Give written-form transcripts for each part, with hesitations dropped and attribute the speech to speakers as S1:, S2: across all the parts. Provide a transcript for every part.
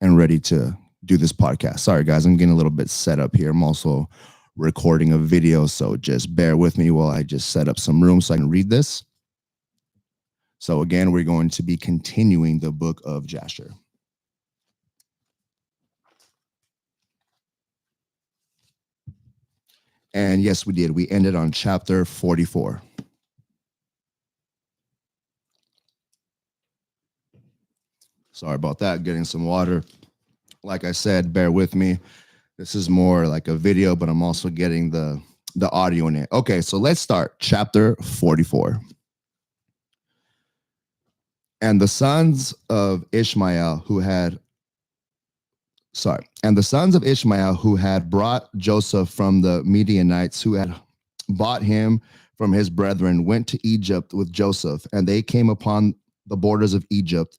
S1: and ready to do this podcast. Sorry, guys, I'm getting a little bit set up here. I'm also recording a video, so just bear with me while I just set up some room so I can read this. So again, we're going to be continuing the book of Jasher. And yes, we did. We ended on chapter 44. Sorry about that, getting some water. Like I said, bear with me. This is more like a video, but I'm also getting the audio in it. Okay, so let's start. Chapter 44. And the sons of Ishmael and the sons of Ishmael who had brought Joseph from the Midianites, who had bought him from his brethren, went to Egypt with Joseph, and they came upon the borders of Egypt.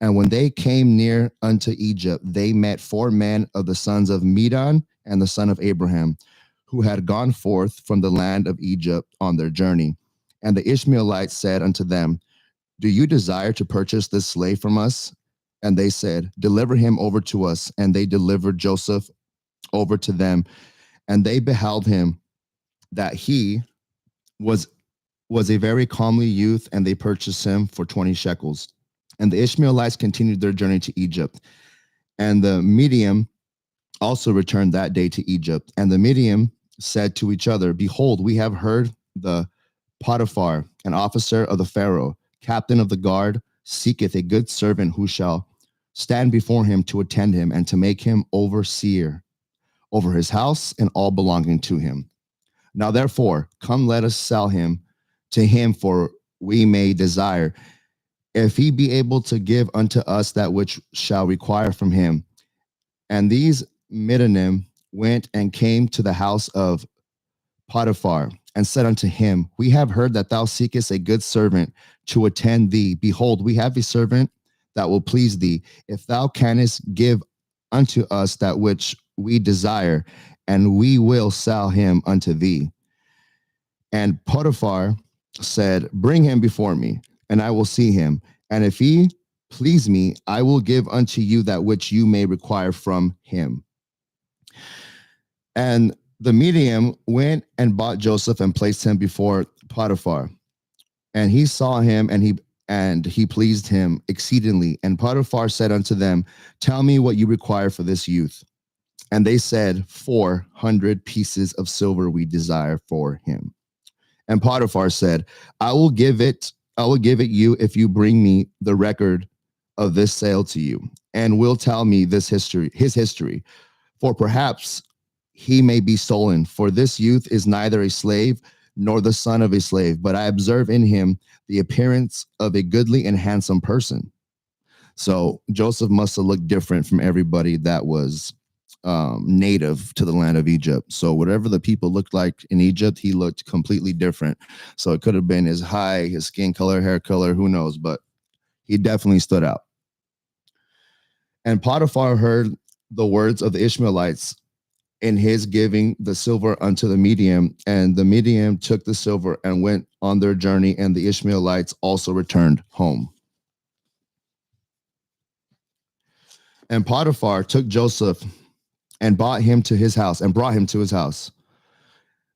S1: And when they came near unto Egypt, they met 4 men of the sons of Medan and the son of Abraham, who had gone forth from the land of Egypt on their journey. And the Ishmaelites said unto them, do you desire to purchase this slave from us? And they said, deliver him over to us. And they delivered Joseph over to them. And they beheld him that he was a very comely youth, and they purchased him for 20 shekels. And the Ishmaelites continued their journey to Egypt. And the Midian also returned that day to Egypt. And the Midian said to each other, behold, we have heard the Potiphar, an officer of the Pharaoh, captain of the guard, seeketh a good servant who shall stand before him to attend him and to make him overseer over his house and all belonging to him. Now therefore, come, let us sell him to him, for we may desire, if he be able to give unto us that which shall require from him. And these Midianim went and came to the house of Potiphar, and said unto him, we have heard that thou seekest a good servant to attend thee. Behold, we have a servant that will please thee, if thou canst give unto us that which we desire, and we will sell him unto thee. And Potiphar said, bring him before me, and I will see him. And if he please me, I will give unto you that which you may require from him. And the Midian went and bought Joseph and placed him before Potiphar. And he saw him, and he pleased him exceedingly. And Potiphar said unto them, tell me what you require for this youth. And they said, 400 pieces of silver we desire for him. And Potiphar said, I will give it you if you bring me the record of this sale to you, and will tell me his history. For perhaps he may be stolen, for this youth is neither a slave nor the son of a slave, but I observe in him the appearance of a goodly and handsome person. So Joseph must have looked different from everybody that was native to the land of Egypt. So whatever the people looked like in Egypt, he looked completely different. So it could have been his height, his skin color, hair color, who knows, but he definitely stood out. And Potiphar heard the words of the Ishmaelites in his giving the silver unto the Midian, and the Midian took the silver and went on their journey, and the Ishmaelites also returned home. And Potiphar took Joseph and brought him to his house,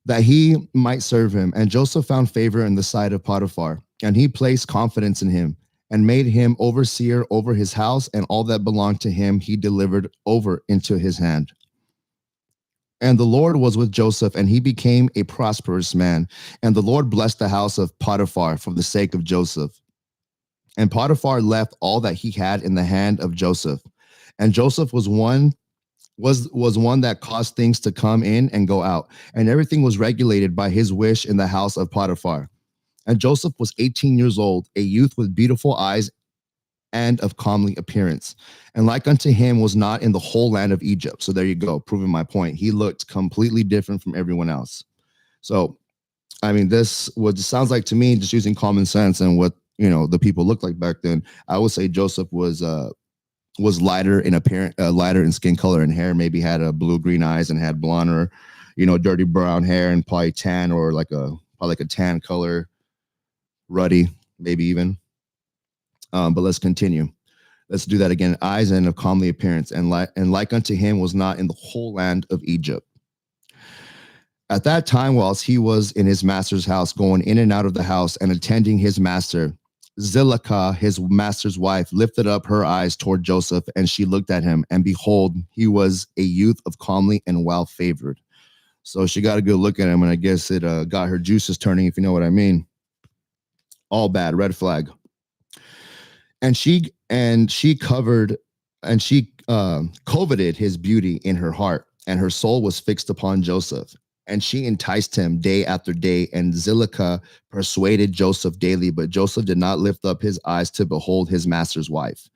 S1: that he might serve him. And Joseph found favor in the sight of Potiphar, and he placed confidence in him, and made him overseer over his house, and all that belonged to him he delivered over into his hand. And the Lord was with Joseph, and he became a prosperous man. And the Lord blessed the house of Potiphar for the sake of Joseph. And Potiphar left all that he had in the hand of Joseph. And Joseph was one that caused things to come in and go out, and everything was regulated by his wish in the house of Potiphar. And Joseph was 18 years old, a youth with beautiful eyes and of comely appearance. And like unto him was not in the whole land of Egypt. So there you go, proving my point. He looked completely different from everyone else. So, I mean, this sounds like to me, just using common sense and what, the people looked like back then, I would say Joseph was lighter in appearance, lighter in skin color and hair, maybe had a blue-green eyes and had blonde or, dirty brown hair, and probably tan, or probably like a tan color, ruddy, maybe even. But let's continue. Let's do that again. Eyes and of comely appearance, and like unto him was not in the whole land of Egypt. At that time, whilst he was in his master's house, going in and out of the house and attending his master, Zilekah, his master's wife, lifted up her eyes toward Joseph, and she looked at him, and behold, he was a youth of comely and well favored. So she got a good look at him, and I guess it got her juices turning, if you know what I mean. All bad, red flag. And she covered and she coveted his beauty in her heart, and her soul was fixed upon Joseph. And she enticed him day after day, and Zilekah persuaded Joseph daily, but Joseph did not lift up his eyes to behold his master's wife.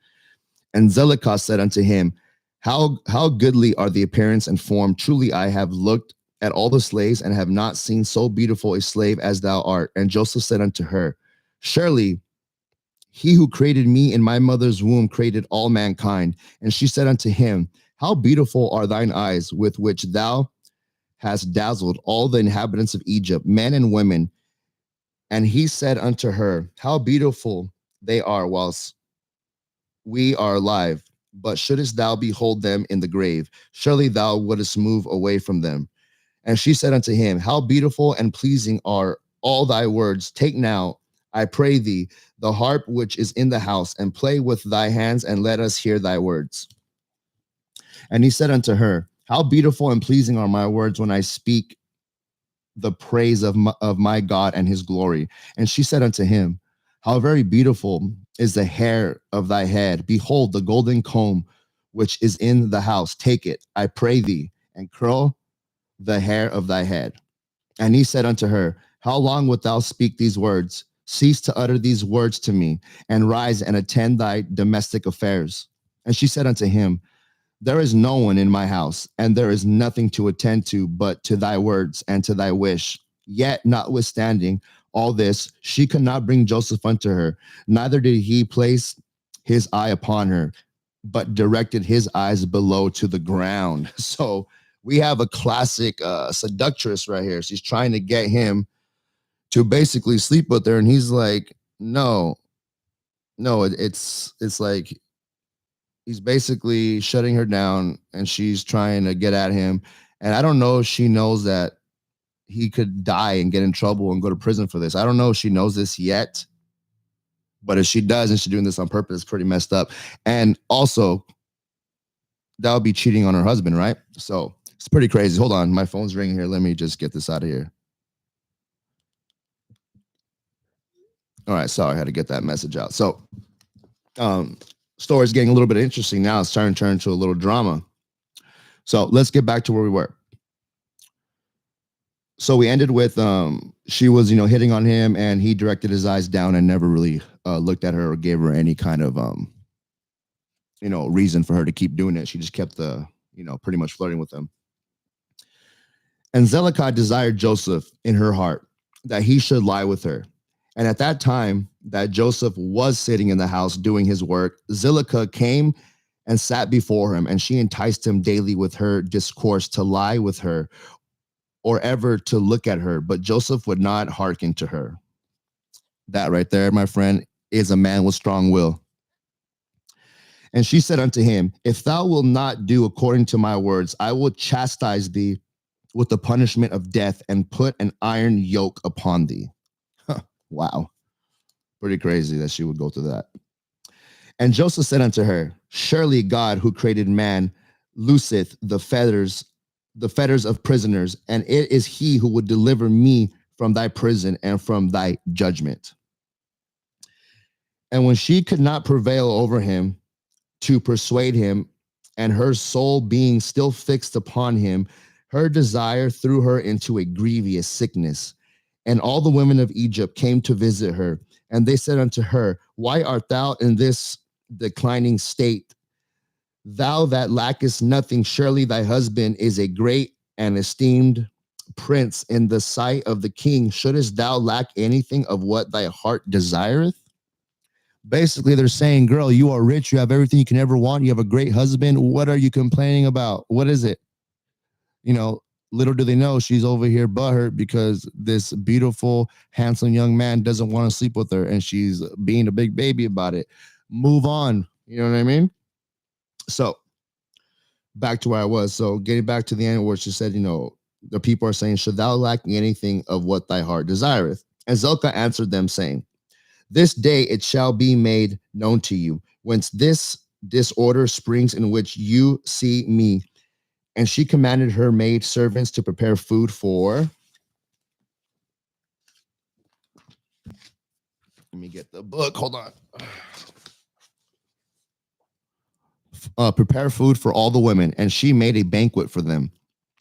S1: And Zilekah said unto him, how goodly are the appearance and form! Truly I have looked at all the slaves, and have not seen so beautiful a slave as thou art. And Joseph said unto her, surely he who created me in my mother's womb created all mankind. And she said unto him, how beautiful are thine eyes, with which thou hast dazzled all the inhabitants of Egypt, men and women. And he said unto her, how beautiful they are whilst we are alive. But shouldest thou behold them in the grave, surely thou wouldest move away from them. And she said unto him, how beautiful and pleasing are all thy words. Take now, I pray thee, the harp which is in the house, and play with thy hands, and let us hear thy words. And he said unto her, how beautiful and pleasing are my words when I speak the praise of my God and his glory. And she said unto him, how very beautiful is the hair of thy head. Behold, the golden comb which is in the house. Take it, I pray thee, and curl the hair of thy head. And he said unto her, how long wilt thou speak these words? Cease to utter these words to me, and rise and attend thy domestic affairs. And she said unto him, there is no one in my house, and there is nothing to attend to but to thy words and to thy wish. Yet, notwithstanding all this, she could not bring Joseph unto her, neither did he place his eye upon her, but directed his eyes below to the ground. So we have a classic seductress right here. She's trying to get him to basically sleep with her, and he's like, no, it's like he's basically shutting her down, and she's trying to get at him. And I don't know if she knows that he could die and get in trouble and go to prison for this. I don't know if she knows this yet, but if she does and she's doing this on purpose, it's pretty messed up. And also, that would be cheating on her husband, right? So it's pretty crazy. Hold on, my phone's ringing here. Let me just get this out of here. All right, sorry, I had to get that message out. So, story's getting a little bit interesting now. It's starting to turn into a little drama. So let's get back to where we were. So we ended with she was, hitting on him, and he directed his eyes down and never really looked at her or gave her any kind of reason for her to keep doing it. She just kept pretty much flirting with him. And Zilekah desired Joseph in her heart that he should lie with her. And at that time that Joseph was sitting in the house doing his work, Zilekah came and sat before him, and she enticed him daily with her discourse to lie with her or ever to look at her. But Joseph would not hearken to her. That right there, my friend, is a man with strong will. And she said unto him, if thou wilt not do according to my words, I will chastise thee with the punishment of death, and put an iron yoke upon thee. Wow. Pretty crazy that she would go through that. And Joseph said unto her, surely God who created man looseth the fetters of prisoners, and it is he who would deliver me from thy prison and from thy judgment. And when she could not prevail over him to persuade him, and her soul being still fixed upon him, her desire threw her into a grievous sickness. And all the women of Egypt came to visit her, and they said unto her, why art thou in this declining state? Thou that lackest nothing, surely thy husband is a great and esteemed prince in the sight of the king. Shouldest thou lack anything of what thy heart desireth? Basically, they're saying, girl, you are rich. You have everything you can ever want. You have a great husband. What are you complaining about? What is it? Little do they know she's over here butthurt because this beautiful, handsome young man doesn't want to sleep with her, and she's being a big baby about it. Move on. You know what I mean? So back to where I was. So getting back to the end where she said, the people are saying, should thou lack anything of what thy heart desireth? And Zilkah answered them, saying, this day it shall be made known to you, whence this disorder springs in which you see me. And she commanded her maid servants to prepare food for. Let me get the book. Hold on. Prepare food for all the women, and she made a banquet for them.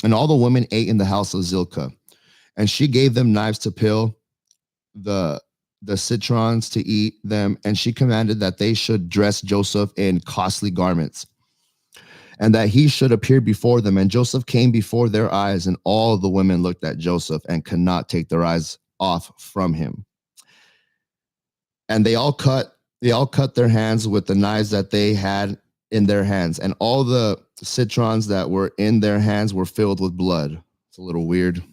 S1: And all the women ate in the house of Zilkah. And she gave them knives to peel the citrons to eat them, and she commanded that they should dress Joseph in costly garments, and that he should appear before them. And Joseph came before their eyes, and all the women looked at Joseph and could not take their eyes off from him. And they all cut their hands with the knives that they had in their hands, and all the citrons that were in their hands were filled with blood. It's a little weird.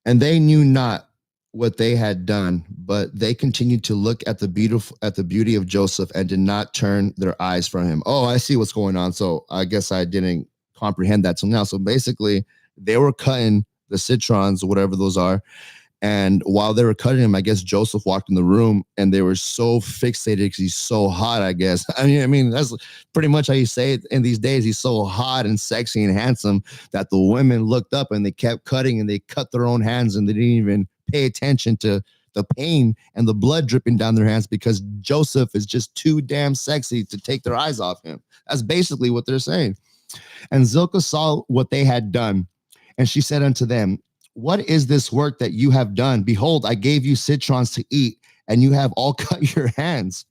S1: And they knew not what they had done, but they continued to look at the beauty of Joseph and did not turn their eyes from him. Oh, I see what's going on. So I guess I didn't comprehend that till now. So basically, they were cutting the citrons, whatever those are. And while they were cutting him, I guess Joseph walked in the room, and they were so fixated because he's so hot, I guess. I mean, that's pretty much how you say it in these days. He's so hot and sexy and handsome that the women looked up and they kept cutting, and they cut their own hands, and they didn't even pay attention to the pain and the blood dripping down their hands because Joseph is just too damn sexy to take their eyes off him. That's basically what they're saying. And Zilkah saw what they had done, and she said unto them, what is this work that you have done? Behold, I gave you citrons to eat, and you have all cut your hands.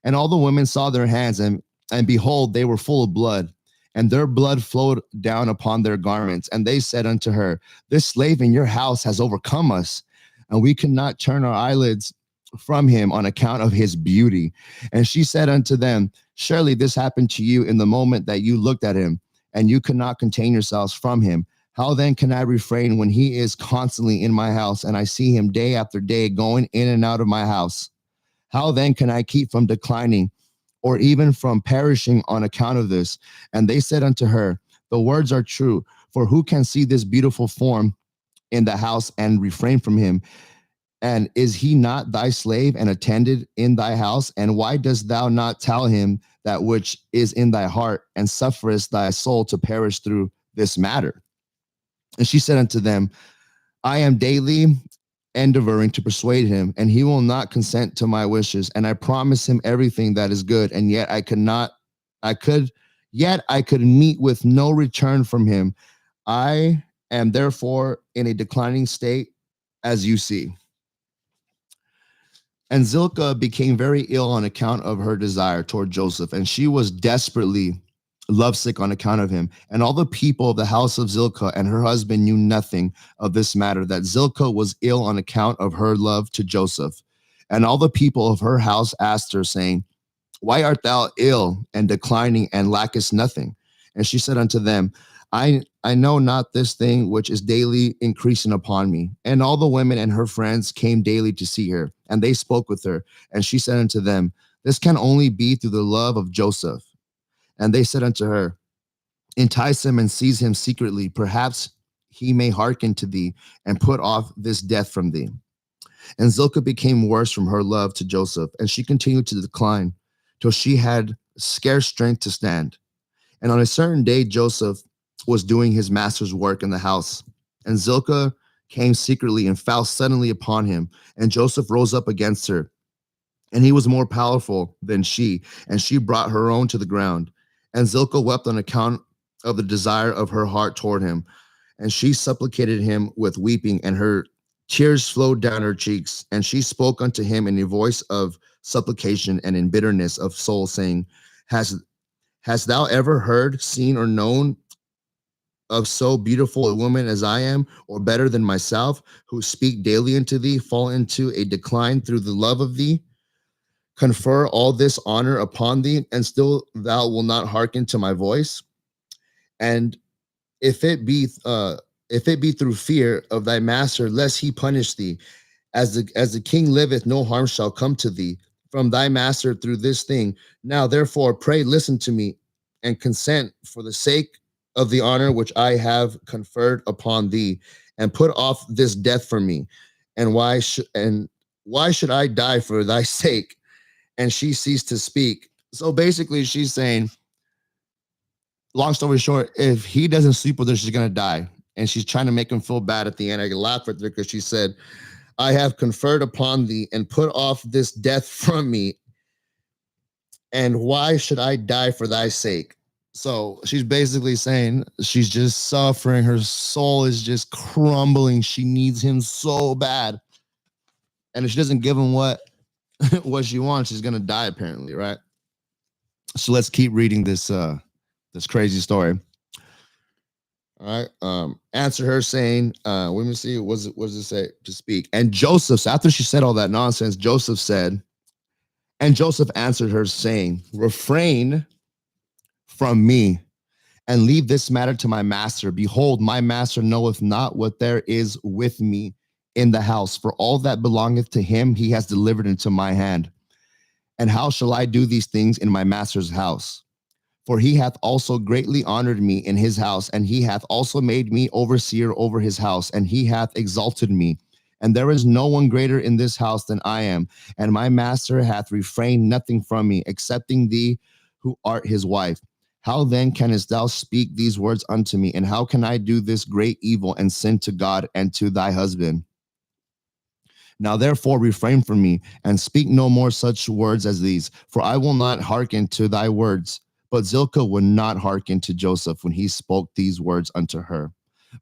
S1: And all the women saw their hands, and behold, they were full of blood, and their blood flowed down upon their garments. And they said unto her, this slave in your house has overcome us, and we cannot turn our eyelids from him on account of his beauty. And she said unto them, surely this happened to you in the moment that you looked at him, and you could not contain yourselves from him. How then can I refrain when he is constantly in my house, and I see him day after day going in and out of my house? How then can I keep from declining, or even from perishing on account of this? And they said unto her, the words are true, for who can see this beautiful form in the house and refrain from him? And is he not thy slave and attended in thy house? And why dost thou not tell him that which is in thy heart, and sufferest thy soul to perish through this matter? And she said unto them, I am daily endeavoring to persuade him, and he will not consent to my wishes. And I promise him everything that is good, and yet I could meet with no return from him. I am therefore in a declining state, as you see. And Zilkah became very ill on account of her desire toward Joseph, and she was desperately lovesick on account of him. And all the people of the house of Zilkah and her husband knew nothing of this matter, that Zilkah was ill on account of her love to Joseph. And all the people of her house asked her, saying, why art thou ill and declining, and lackest nothing? And she said unto them, I know not this thing which is daily increasing upon me. And all the women and her friends came daily to see her, and they spoke with her. And she said unto them, this can only be through the love of Joseph. And they said unto her, entice him and seize him secretly. Perhaps he may hearken to thee, and put off this death from thee. And Zilkah became worse from her love to Joseph, and she continued to decline till she had scarce strength to stand. And on a certain day, Joseph was doing his master's work in the house, and Zilkah came secretly and fell suddenly upon him. And Joseph rose up against her, and he was more powerful than she, and she brought her own to the ground. And Zilkah wept on account of the desire of her heart toward him, and she supplicated him with weeping, and her tears flowed down her cheeks. And she spoke unto him in a voice of supplication and in bitterness of soul, saying, Hast thou ever heard, seen, or known of so beautiful a woman as I am, or better than myself, who speak daily unto thee, fall into a decline through the love of thee? Confer all this honor upon thee, and still thou wilt not hearken to my voice? And if it be through fear of thy master, lest he punish thee, as the king liveth, no harm shall come to thee. from thy master through this thing. Now, therefore, pray, listen to me, and consent for the sake of the honor which I have conferred upon thee, and put off this death from me. And why should I die for thy sake? And she ceased to speak. So basically, she's saying, long story short, if he doesn't sleep with her, she's gonna die. And she's trying to make him feel bad at the end. I laughed at her because she said, I have conferred upon thee and put off this death from me. And why should I die for thy sake? So she's basically saying she's just suffering. Her soul is just crumbling. She needs him so bad. And if she doesn't give him what what she wants, she's gonna die, apparently, right? So let's keep reading this crazy story. All right. Answer her saying, let me see, what does it say to speak? And Joseph, so after she said all that nonsense, Joseph said, and Joseph answered her, saying, refrain from me and leave this matter to my master. Behold, my master knoweth not what there is with me in the house, for all that belongeth to him he has delivered into my hand. And how shall I do these things in my master's house? For he hath also greatly honored me in his house, and he hath also made me overseer over his house, and he hath exalted me. And there is no one greater in this house than I am. And my master hath refrained nothing from me, excepting thee who art his wife. How then canst thou speak these words unto me? And how can I do this great evil and sin to God and to thy husband? Now therefore refrain from me, and speak no more such words as these, for I will not hearken to thy words. But Zilkah would not hearken to Joseph when he spoke these words unto her,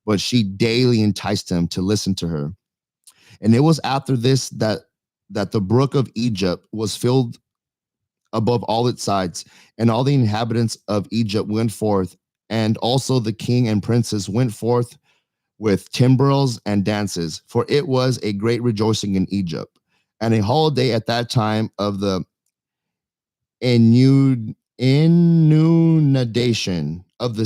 S1: but she daily enticed him to listen to her. And it was after this that the brook of Egypt was filled above all its sides, and all the inhabitants of Egypt went forth, and also the king and princes went forth with timbrels and dances, for it was a great rejoicing in Egypt, and a holiday at that time of the inundation of the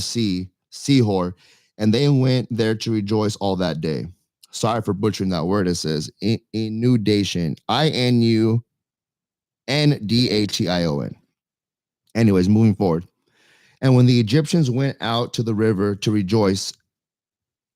S1: Sihor, and they went there to rejoice all that day. Sorry for butchering that word. It says inundation, Inundation. Anyways, moving forward. And when the Egyptians went out to the river to rejoice,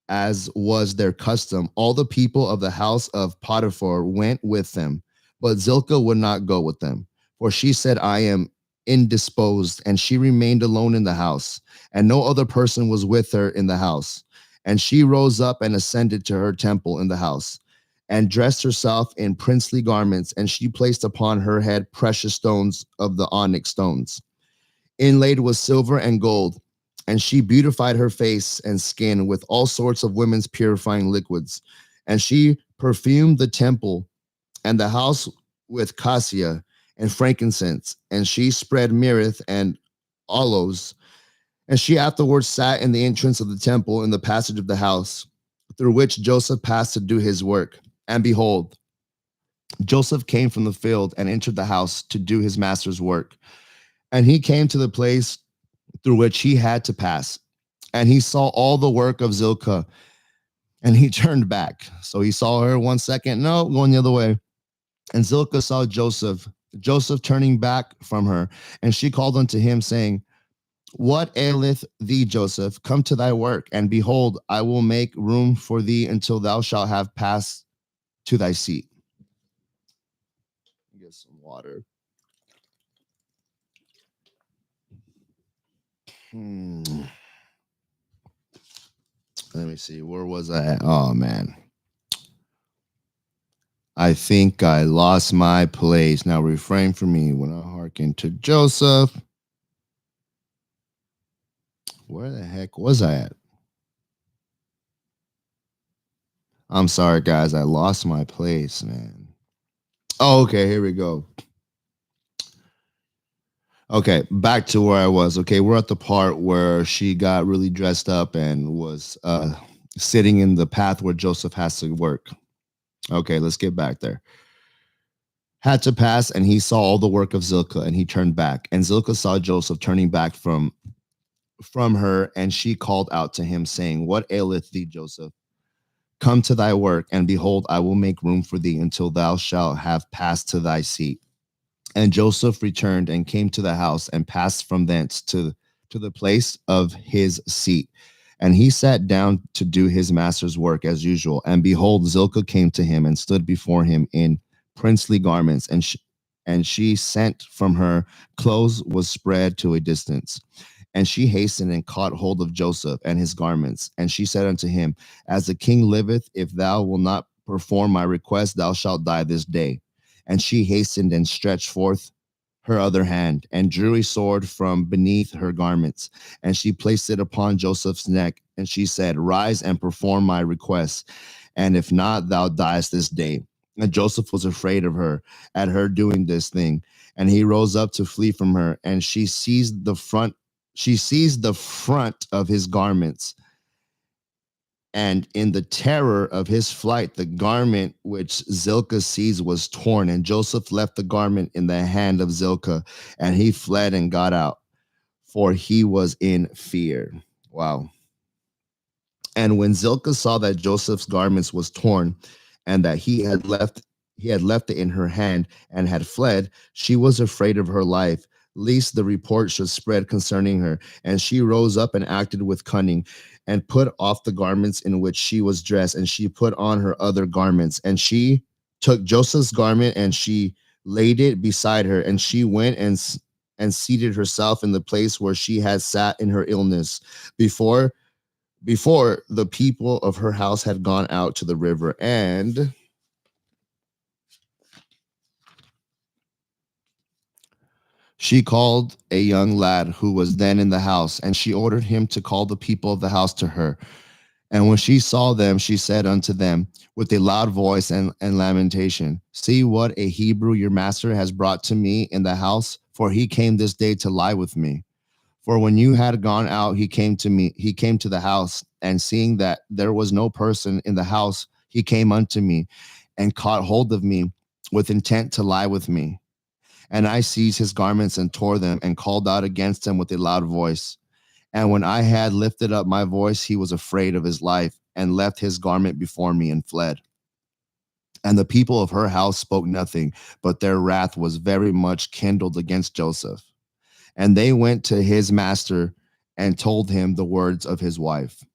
S1: as was their custom, all the people of the house of Potiphar went with them, but Zilkah would not go with them, for she said, I am indisposed, and she remained alone in the house, and no other person was with her in the house. And she rose up and ascended to her temple in the house, and dressed herself in princely garments, and she placed upon her head precious stones of the onyx stones, inlaid with silver and gold. And she beautified her face and skin with all sorts of women's purifying liquids. And she perfumed the temple and the house with cassia and frankincense. And she spread myrrh and aloes. And she afterwards sat in the entrance of the temple in the passage of the house, through which Joseph passed to do his work. And behold, Joseph came from the field and entered the house to do his master's work. And he came to the place through which he had to pass. And he saw all the work of Zilkah, and he turned back. So he saw her 1 second, no, going the other way. And Zilkah saw Joseph turning back from her. And she called unto him, saying, what aileth thee, Joseph? Come to thy work. And behold, I will make room for thee until thou shalt have passed to thy seat. Get some water. Let me see. Where was I at? Oh, man. I think I lost my place. Now refrain from me when I hearken to Joseph. Where the heck was I at? I'm sorry, guys. I lost my place, man. Oh, okay. Here we go. Okay, back to where I was. Okay, we're at the part where she got really dressed up and was sitting in the path where Joseph has to work. Okay, let's get back there. Had to pass, and he saw all the work of Zilkah, and he turned back. And Zilkah saw Joseph turning back from her, and she called out to him, saying, what aileth thee, Joseph? Come to thy work, and behold, I will make room for thee until thou shalt have passed to thy seat. And Joseph returned and came to the house and passed from thence to the place of his seat. And he sat down to do his master's work as usual. And behold, Zilkah came to him and stood before him in princely garments. And she sent from her clothes was spread to a distance. And she hastened and caught hold of Joseph and his garments. And she said unto him, As the king liveth, if thou wilt not perform my request, thou shalt die this day. And she hastened and stretched forth her other hand and drew a sword from beneath her garments. And she placed it upon Joseph's neck. And she said, Rise and perform my request. And if not, thou diest this day. And Joseph was afraid of her at her doing this thing. And he rose up to flee from her. And she seized the front of his garments, and in the terror of his flight, the garment which Zilkah seized was torn, and Joseph left the garment in the hand of Zilkah, and he fled and got out, for he was in fear. Wow. And when Zilkah saw that Joseph's garments was torn, and that he had left it in her hand and had fled, she was afraid of her life, lest the report should spread concerning her. And she rose up and acted with cunning, and put off the garments in which she was dressed, and she put on her other garments. And she took Joseph's garment, and she laid it beside her, and she went and seated herself in the place where she had sat in her illness before the people of her house had gone out to the river. And she called a young lad who was then in the house, and she ordered him to call the people of the house to her. And when she saw them, she said unto them with a loud voice and lamentation, See what a Hebrew your master has brought to me in the house, for he came this day to lie with me. For when you had gone out, he came to the house, and seeing that there was no person in the house, he came unto me and caught hold of me with intent to lie with me. And I seized his garments and tore them and called out against him with a loud voice. And when I had lifted up my voice, he was afraid of his life and left his garment before me and fled. And the people of her house spoke nothing, but their wrath was very much kindled against Joseph. And they went to his master and told him the words of his wife.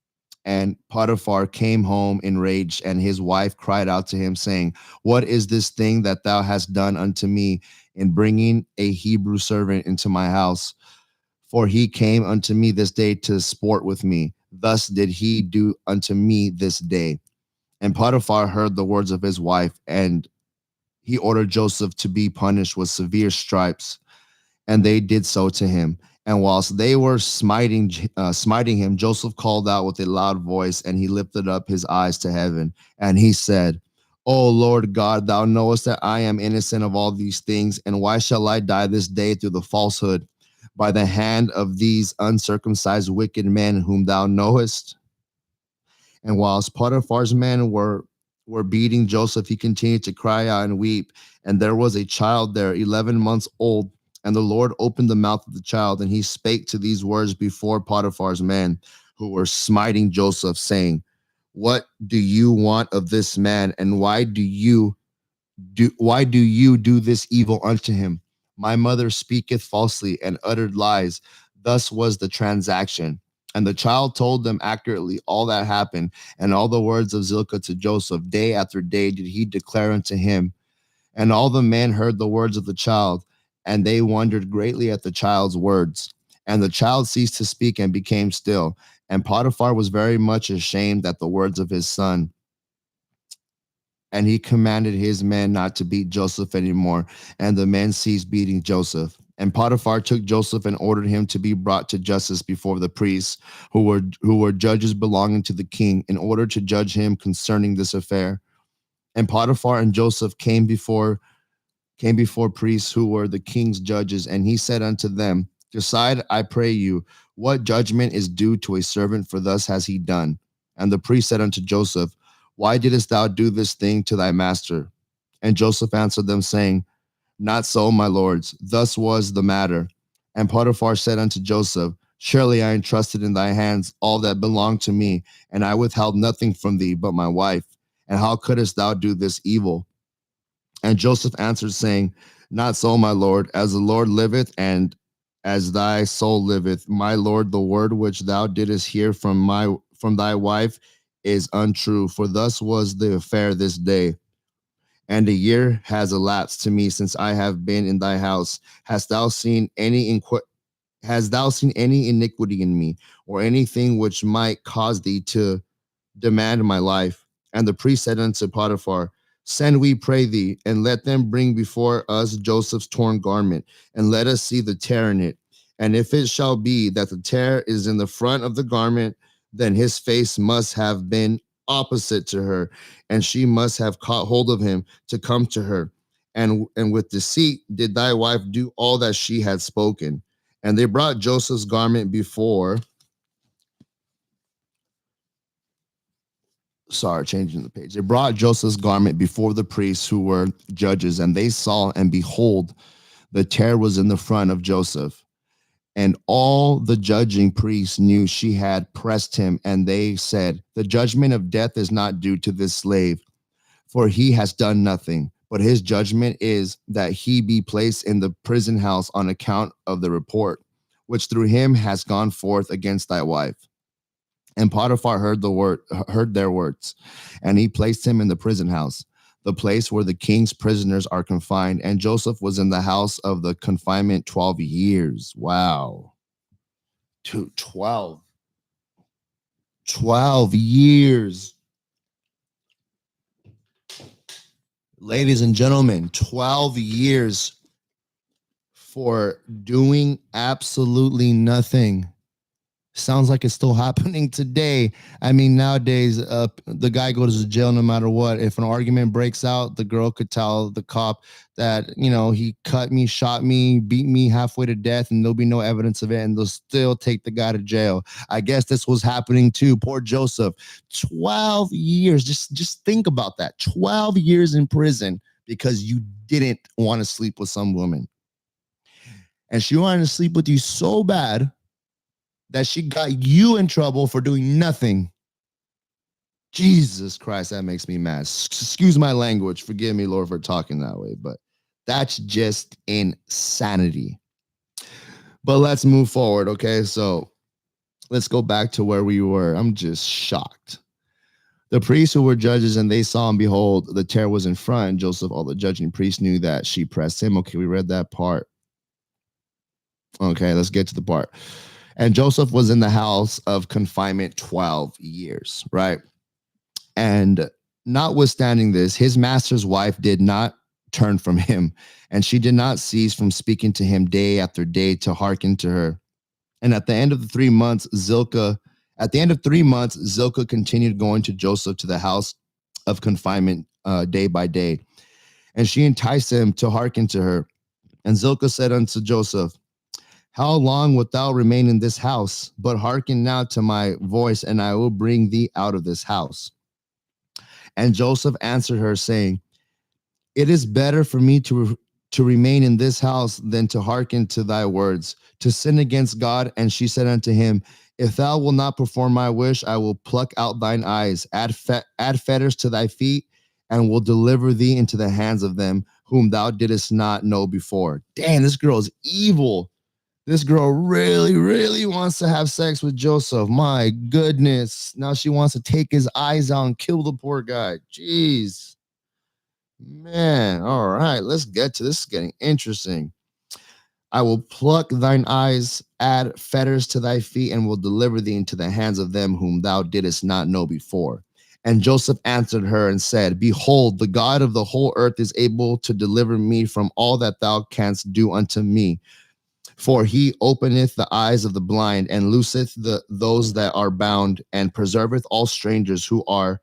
S1: And Potiphar came home enraged, and his wife cried out to him, saying, What is this thing that thou hast done unto me in bringing a Hebrew servant into my house? For he came unto me this day to sport with me. Thus did he do unto me this day. And Potiphar heard the words of his wife, and he ordered Joseph to be punished with severe stripes. And they did so to him. And whilst they were smiting him, Joseph called out with a loud voice, and he lifted up his eyes to heaven. And he said, O Lord God, thou knowest that I am innocent of all these things. And why shall I die this day through the falsehood by the hand of these uncircumcised wicked men whom thou knowest? And whilst Potiphar's men were beating Joseph, he continued to cry out and weep. And there was a child there, 11 months old. And the Lord opened the mouth of the child, and he spake to these words before Potiphar's men who were smiting Joseph, saying, What do you want of this man? And why do you do this evil unto him? My mother speaketh falsely and uttered lies. Thus was the transaction. And the child told them accurately all that happened, and all the words of Zilkah to Joseph. Day after day did he declare unto him. And all the men heard the words of the child, and they wondered greatly at the child's words. And the child ceased to speak and became still. And Potiphar was very much ashamed at the words of his son. And he commanded his men not to beat Joseph anymore. And the men ceased beating Joseph. And Potiphar took Joseph and ordered him to be brought to justice before the priests, who were judges belonging to the king, in order to judge him concerning this affair. And Potiphar and Joseph came before priests who were the king's judges, and he said unto them, Decide, I pray you, what judgment is due to a servant, for thus has he done. And the priest said unto Joseph, Why didst thou do this thing to thy master? And Joseph answered them, saying, Not so, my lords, thus was the matter. And Potiphar said unto Joseph, Surely I entrusted in thy hands all that belonged to me, and I withheld nothing from thee but my wife. And how couldst thou do this evil? And Joseph answered, saying, Not so, my lord, as the Lord liveth, and as thy soul liveth, my lord, the word which thou didst hear from thy wife is untrue. For thus was the affair this day, and a year has elapsed to me since I have been in thy house. Hast thou seen any iniquity in me, or anything which might cause thee to demand my life? And the priest said unto Potiphar, Send, we pray thee, and let them bring before us Joseph's torn garment, and let us see the tear in it. And if it shall be that the tear is in the front of the garment, then his face must have been opposite to her, and she must have caught hold of him to come to her. And with deceit did thy wife do all that she had spoken. And they brought Joseph's garment before, sorry, changing the page. They brought Joseph's garment before the priests who were judges, and they saw, and behold, the tear was in the front of Joseph. And all the judging priests knew she had pressed him, and they said, The judgment of death is not due to this slave, for he has done nothing. But his judgment is that he be placed in the prison house on account of the report, which through him has gone forth against thy wife. And Potiphar heard their words, and he placed him in the prison house, the place where the king's prisoners are confined. And Joseph was in the house of the confinement 12 years. Wow. 12. 12 years. Ladies and gentlemen, 12 years for doing absolutely nothing. Sounds like it's still happening today. I mean, nowadays, the guy goes to jail no matter what. If an argument breaks out, the girl could tell the cop that, he cut me, shot me, beat me halfway to death, and there'll be no evidence of it, and they'll still take the guy to jail. I guess this was happening too. Poor Joseph. 12 years. Just think about that. 12 years in prison because you didn't want to sleep with some woman. And she wanted to sleep with you so bad that she got you in trouble for doing nothing. Jesus Christ, that makes me mad. Excuse my language. Forgive me, Lord, for talking that way, but that's just insanity. But let's move forward, okay? So let's go back to where we were. I'm just shocked. The priests who were judges, and they saw, and behold, the tear was in front. Joseph, all the judging priests knew that she pressed him. Okay, we read that part. Okay, let's get to the part. And Joseph was in the house of confinement 12 years, right? And notwithstanding this, his master's wife did not turn from him, and she did not cease from speaking to him day after day to hearken to her. And at the end of 3 months, Zilkah continued going to Joseph to the house of confinement day by day. And she enticed him to hearken to her. And Zilkah said unto Joseph, How long wilt thou remain in this house? But hearken now to my voice, and I will bring thee out of this house. And Joseph answered her, saying, It is better for me to remain in this house than to hearken to thy words, to sin against God. And she said unto him, If thou wilt not perform my wish, I will pluck out thine eyes, add fetters to thy feet, and will deliver thee into the hands of them whom thou didst not know before. Damn, this girl is evil. This girl really, really wants to have sex with Joseph. My goodness. Now she wants to take his eyes out and kill the poor guy. Jeez. Man, all right, let's get to this. Is getting interesting. I will pluck thine eyes, add fetters to thy feet, and will deliver thee into the hands of them whom thou didst not know before. And Joseph answered her and said, Behold, the God of the whole earth is able to deliver me from all that thou canst do unto me. For he openeth the eyes of the blind, and looseth those that are bound, and preserveth all strangers who are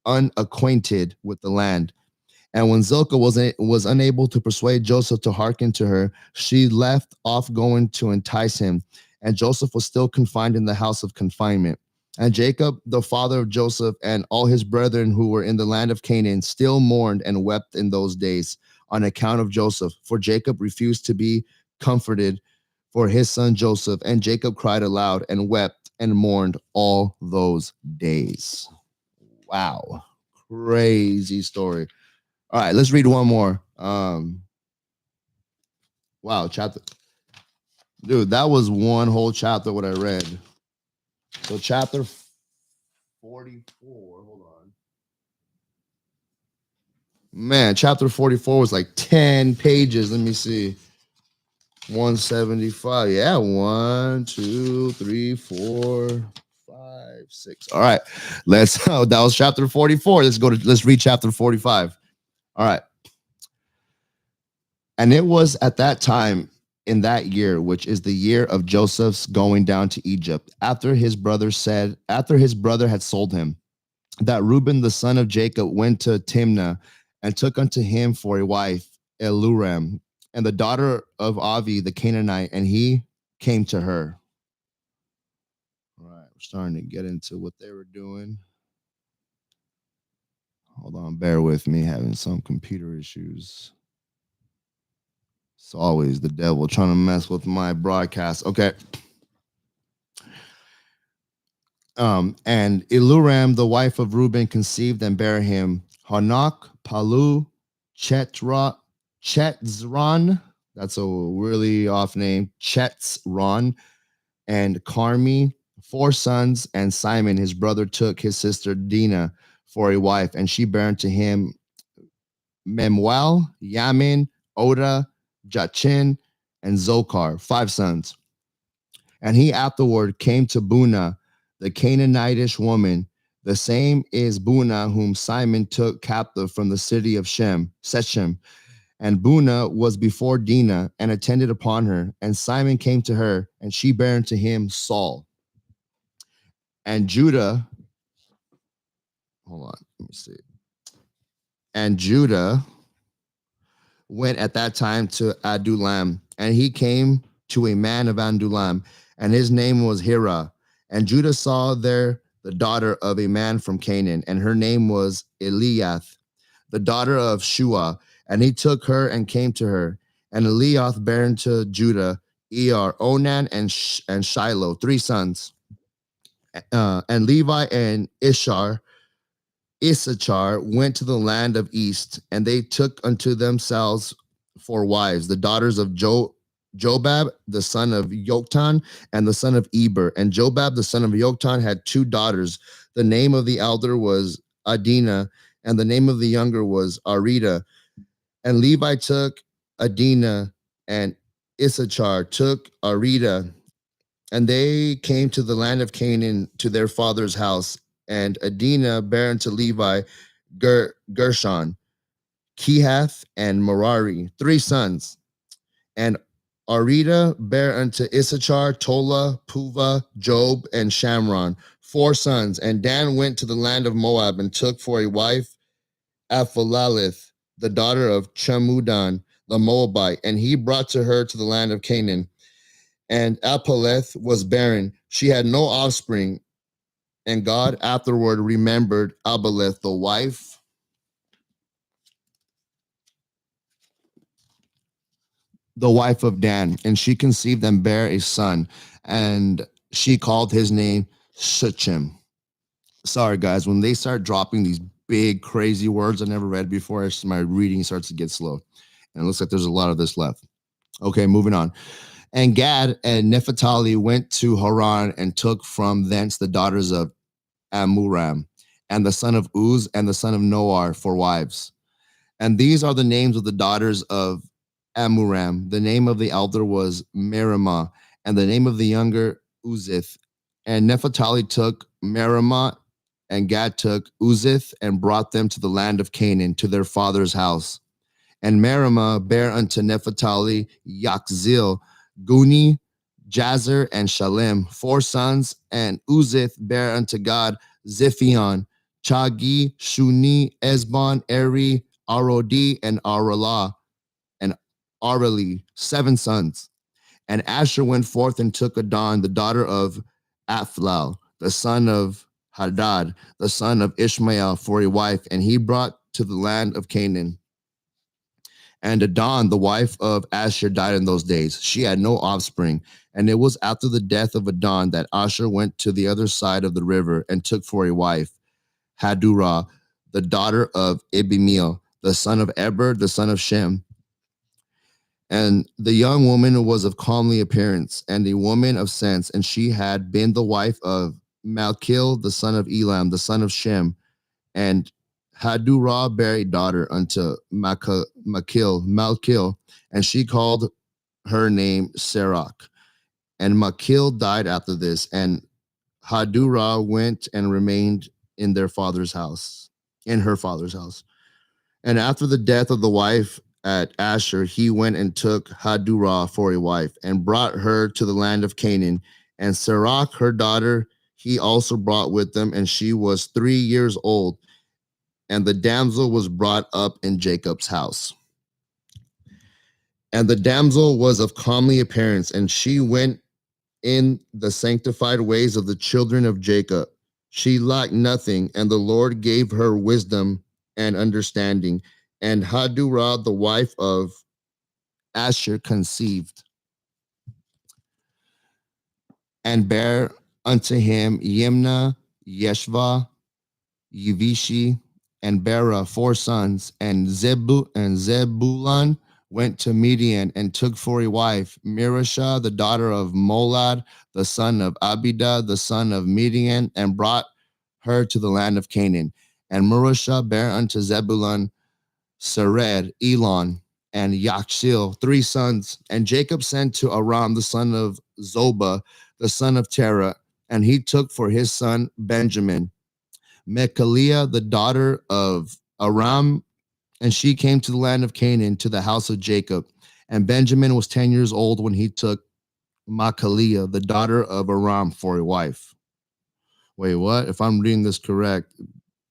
S1: unacquainted with the land. And when Zilkah was unable to persuade Joseph to hearken to her, she left off going to entice him. And Joseph was still confined in the house of confinement. And Jacob, the father of Joseph, and all his brethren who were in the land of Canaan still mourned and wept in those days on account of Joseph. For Jacob refused to be comforted for his son Joseph. And Jacob cried aloud and wept and mourned all those days. Wow. Crazy story. All right, let's read one more. Wow, chapter. Dude, that was one whole chapter what I read. So chapter 44. Hold on. Man, chapter 44 was like 10 pages. Let me see. 175. Yeah, 1, 2, 3, 4, 5, 6. All right. Let's that was chapter 44. Let's read chapter 45. All right. And it was at that time in that year, which is the year of Joseph's going down to Egypt, after his brother had sold him, that Reuben, the son of Jacob, went to Timnah and took unto him for a wife Eluram, and the daughter of Avi the Canaanite, and he came to her. All right, we're starting to get into what they were doing. Hold on, bear with me, having some computer issues. It's always the devil trying to mess with my broadcast. Okay. And Eluram, the wife of Reuben, conceived and bare him Hanok, Palu, Chetzron. That's a really off name. Chetzron and Carmi, 4 sons, and Simon, his brother, took his sister Dinah for a wife, and she bare unto him Memuel, Yamin, Oda, Jachin, and Zokar, 5 sons. And he afterward came to Bunah, the Canaanitish woman. The same is Bunah, whom Simon took captive from the city of Shechem. And Bunah was before Dinah and attended upon her. And Simon came to her, and she bare unto him Saul. And Judah, hold on, let me see. And Judah went at that time to Adullam, and he came to a man of Adullam, and his name was Hira. And Judah saw there the daughter of a man from Canaan, and her name was Eliath, the daughter of Shua. And he took her and came to her. And Eliath bare unto Judah Onan, and Shiloh, 3 sons. And Levi and Issachar went to the land of East, and they took unto themselves for wives the daughters of Jobab, the son of Yoktan, and the son of Eber. And Jobab, the son of Yoktan, had 2 daughters. The name of the elder was Adina, and the name of the younger was Arita. And Levi took Adina, and Issachar took Arita, and they came to the land of Canaan to their father's house. And Adina bare unto Levi Gershon, Kehath, and Merari, 3 sons. And Arita bare unto Issachar Tola, Puva, Job, and Shamron, 4 sons. And Dan went to the land of Moab and took for a wife Aphalalith, the daughter of Chamudan, the Moabite, and he brought to her to the land of Canaan. And Aphaleth was barren; she had no offspring. And God afterward remembered Abimelech, the wife of Dan, and she conceived and bare a son, and she called his name Shechem. Sorry, guys, when they start dropping these big, crazy words I never read before, my reading starts to get slow. And it looks like there's a lot of this left. Okay, moving on. And Gad and Naphtali went to Haran and took from thence the daughters of Amuram, and the son of Uz, and the son of Noar for wives. And these are the names of the daughters of Amuram. The name of the elder was Merimah, and the name of the younger Uzith. And Naphtali took Merimah, and Gad took Uzith, and brought them to the land of Canaan, to their father's house. And Merimah bare unto Naphtali Yakzil, Guni, Jazer, and Shalem, 4 sons. And Uzith bare unto God Ziphion, Chagi, Shuni, Esbon, Eri, Arodi, and Aralah, and Arali, 7 sons. And Asher went forth and took Adon, the daughter of Aphlal, the son of Hadad, the son of Ishmael, for a wife, and he brought to the land of Canaan. And Adon, the wife of Asher, died in those days. She had no offspring. And it was after the death of Adon that Asher went to the other side of the river and took for a wife Hadurah, the daughter of Ibimael, the son of Eber, the son of Shem. And the young woman was of comely appearance and a woman of sense, and she had been the wife of Malkil, the son of Elam, the son of Shem, and Hadurah bare a daughter unto Malkil, and she called her name Serach. And Makil died after this, and Hadurah went and remained in their father's house, in her father's house. And after the death of the wife at Asher, he went and took Hadurah for a wife and brought her to the land of Canaan. And Serach, her daughter, he also brought with them, and she was 3 years old. And the damsel was brought up in Jacob's house. And the damsel was of comely appearance, and she went in the sanctified ways of the children of Jacob. She lacked nothing, and the Lord gave her wisdom and understanding. And Hadurah, the wife of Asher, conceived and bare unto him Yimnah, Yeshva, Yivishi, and Bera 4 sons. And Zebulun went to Midian and took for a wife Mirashah, the daughter of Molad, the son of Abidah, the son of Midian, and brought her to the land of Canaan. And Mirashah bare unto Zebulun Sered, Elon, and Yakshil 3 sons. And Jacob sent to Aram, the son of Zobah, the son of Terah, and he took for his son Benjamin Mechaliah, the daughter of Aram, and she came to the land of Canaan to the house of Jacob. And Benjamin was 10 years old when he took Machaliah, the daughter of Aram, for a wife. Wait, what? If I'm reading this correct,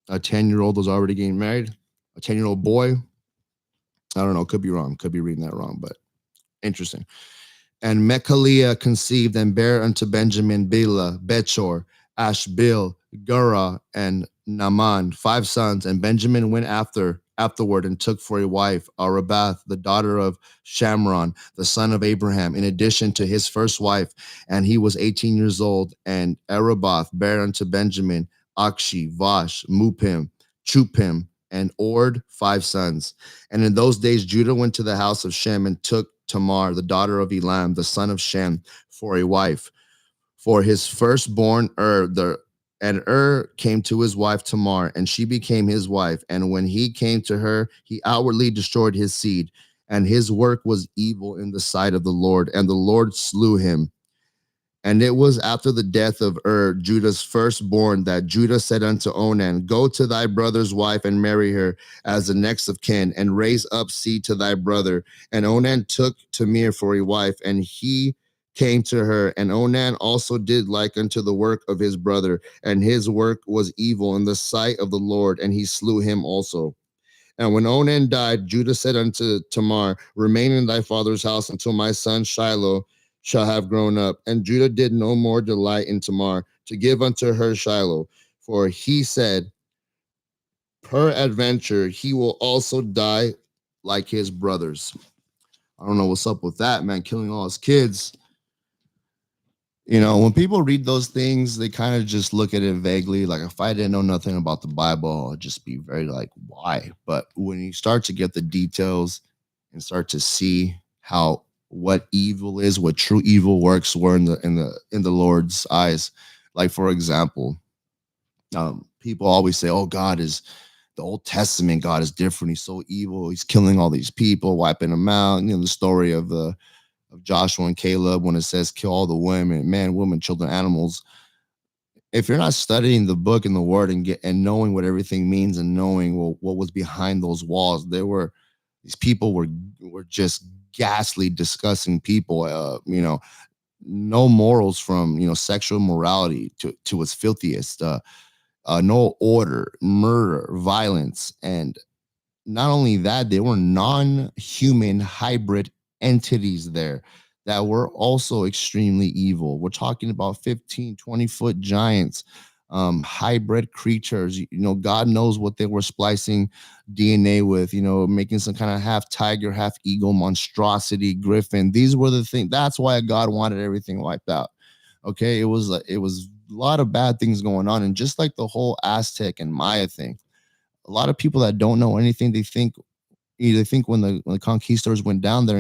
S1: a 10-year-old was already getting married? A 10-year-old boy? I don't know. Could be wrong. Could be reading that wrong, but interesting. And Mechaliah conceived and bare unto Benjamin Bela, Bechor, Ashbil, Gurah, and Naaman 5 sons. And Benjamin went afterward and took for a wife Arabath, the daughter of Shamron, the son of Abraham, in addition to his first wife. And he was 18 years old. And Arabath bare unto Benjamin Akshi, Vash, Mupim, Chupim, and Ord 5 sons. And in those days Judah went to the house of Shem and took Tamar, the daughter of Elam, the son of Shem, for a wife. For his firstborn and came to his wife Tamar, and she became his wife. And when he came to her, he outwardly destroyed his seed, and his work was evil in the sight of the Lord, and the Lord slew him. And it was after the death of Judah's firstborn, that Judah said unto Onan, Go to thy brother's wife and marry her as the next of kin, and raise up seed to thy brother. And Onan took Tamir for a wife, and he came to her. And Onan also did like unto the work of his brother, and his work was evil in the sight of the Lord, and he slew him also. And when Onan died, Judah said unto Tamar, Remain in thy father's house until my son Shiloh shall have grown up. And Judah did no more delight in Tamar to give unto her Shiloh, for he said, Peradventure he will also die like his brothers. I don't know what's up with that, man, killing all his kids. You know, when people read those things, they kind of just look at it vaguely. Like, if I didn't know nothing about the Bible, I'd just be very like, why? But when you start to get the details and start to see how what evil is, what true evil works were in the Lord's eyes. Like, for example, people always say, "Oh, God is the Old Testament. God is different. He's so evil. He's killing all these people, wiping them out." You know, the story of Joshua and Caleb when it says kill all the women, man, women, children, animals. If you're not studying the book and the word and knowing what everything means and knowing what was behind those walls, these people were just ghastly, disgusting people. No morals from sexual morality to its filthiest. No order, murder, violence, and not only that, they were non-human hybrid entities there that were also extremely evil. We're talking about 15, 20-foot giants, hybrid creatures. God knows what they were splicing DNA with, making some kind of half tiger, half eagle monstrosity, griffin. These were the things. That's why God wanted everything wiped out. Okay. It was a lot of bad things going on. And just like the whole Aztec and Maya thing, a lot of people that don't know anything, they think when the conquistadors went down there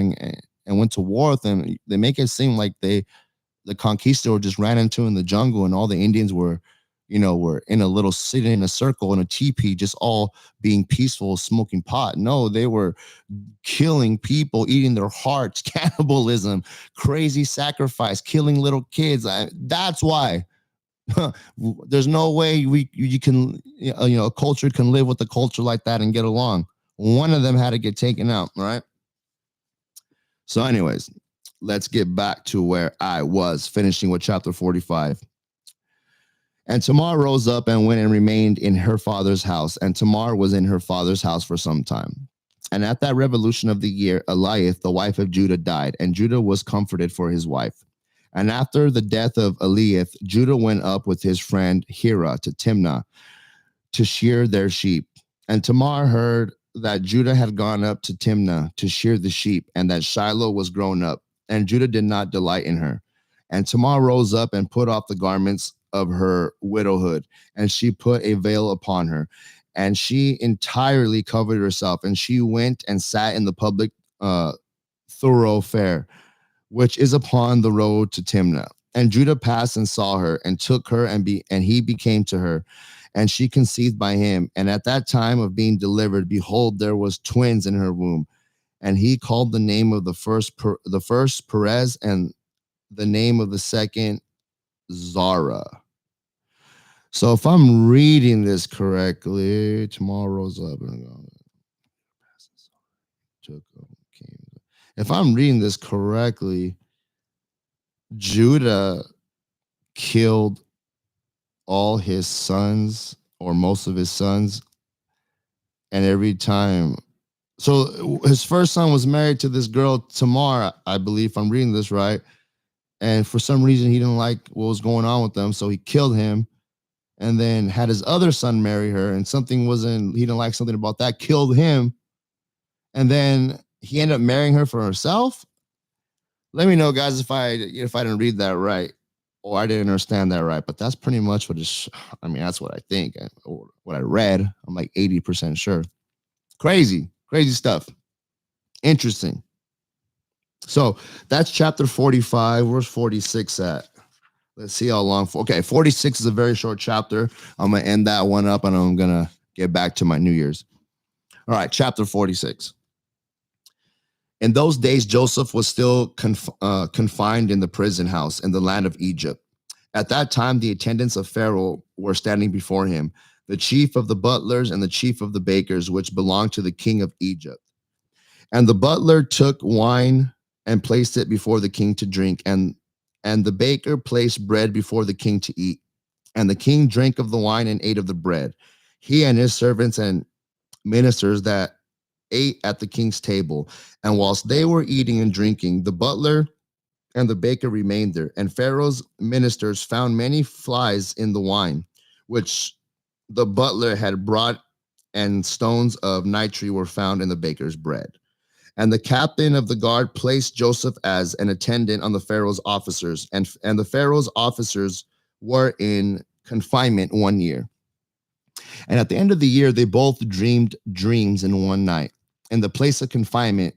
S1: and went to war with them, they make it seem like the conquistador just ran into in the jungle, and all the Indians were, were in a little sitting in a circle in a teepee, just all being peaceful, smoking pot. No, they were killing people, eating their hearts, cannibalism, crazy sacrifice, killing little kids. That's why. There's no way you can, a culture can live with a culture like that and get along. One of them had to get taken out, right? So, anyways, let's get back to where I was finishing with chapter 45. And Tamar rose up and went and remained in her father's house. And Tamar was in her father's house for some time. And at that revolution of the year, Eliath, the wife of Judah, died, and Judah was comforted for his wife. And after the death of Eliath, Judah went up with his friend Hira to Timnah to shear their sheep. And Tamar heard that Judah had gone up to Timnah to shear the sheep, and that Shiloh was grown up, and Judah did not delight in her. And Tamar rose up and put off the garments of her widowhood, and she put a veil upon her, and she entirely covered herself, and she went and sat in the public thoroughfare, which is upon the road to Timnah. And Judah passed and saw her, and took her, and he became to her, and she conceived by him. And at that time of being delivered, behold, there was twins in her womb. And he called the name of the first Perez, and the name of the second Zara. So if I'm reading this correctly, tomorrow's up. If I'm reading this correctly, Judah killed all his sons, or most of his sons, and every time. So his first son was married to this girl, Tamar, I believe, if I'm reading this right. And for some reason, he didn't like what was going on with them, so he killed him, and then had his other son marry her, and he didn't like something about that, killed him, and then he ended up marrying her for herself. Let me know, guys, if I didn't read that right, or I didn't understand that right. But that's pretty much that's what I think, or what I read. I'm like 80% sure. Crazy stuff. Interesting. So that's chapter 45. Where's 46 at? Let's see how long. Okay, 46 is a very short chapter. I'm going to end that one up, and I'm going to get back to my New Year's. All right, chapter 46. In those days, Joseph was still confined in the prison house in the land of Egypt. At that time, the attendants of Pharaoh were standing before him, the chief of the butlers and the chief of the bakers, which belonged to the king of Egypt. And the butler took wine and placed it before the king to drink, and the baker placed bread before the king to eat. And the king drank of the wine and ate of the bread, he and his servants and ministers that ate at the king's table. And whilst they were eating and drinking, the butler and the baker remained there. And Pharaoh's ministers found many flies in the wine, which the butler had brought, and stones of nitre were found in the baker's bread. And the captain of the guard placed Joseph as an attendant on the Pharaoh's officers, and the Pharaoh's officers were in confinement 1 year. And at the end of the year, they both dreamed dreams in one night in the place of confinement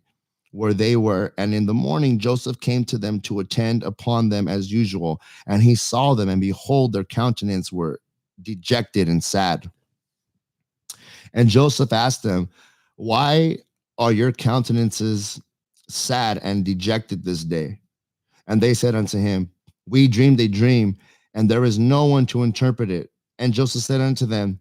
S1: where they were. And in the morning, Joseph came to them to attend upon them as usual. And he saw them, and behold, their countenance were dejected and sad. And Joseph asked them, why are your countenances sad and dejected this day? And they said unto him, we dreamed a dream, and there is no one to interpret it. And Joseph said unto them,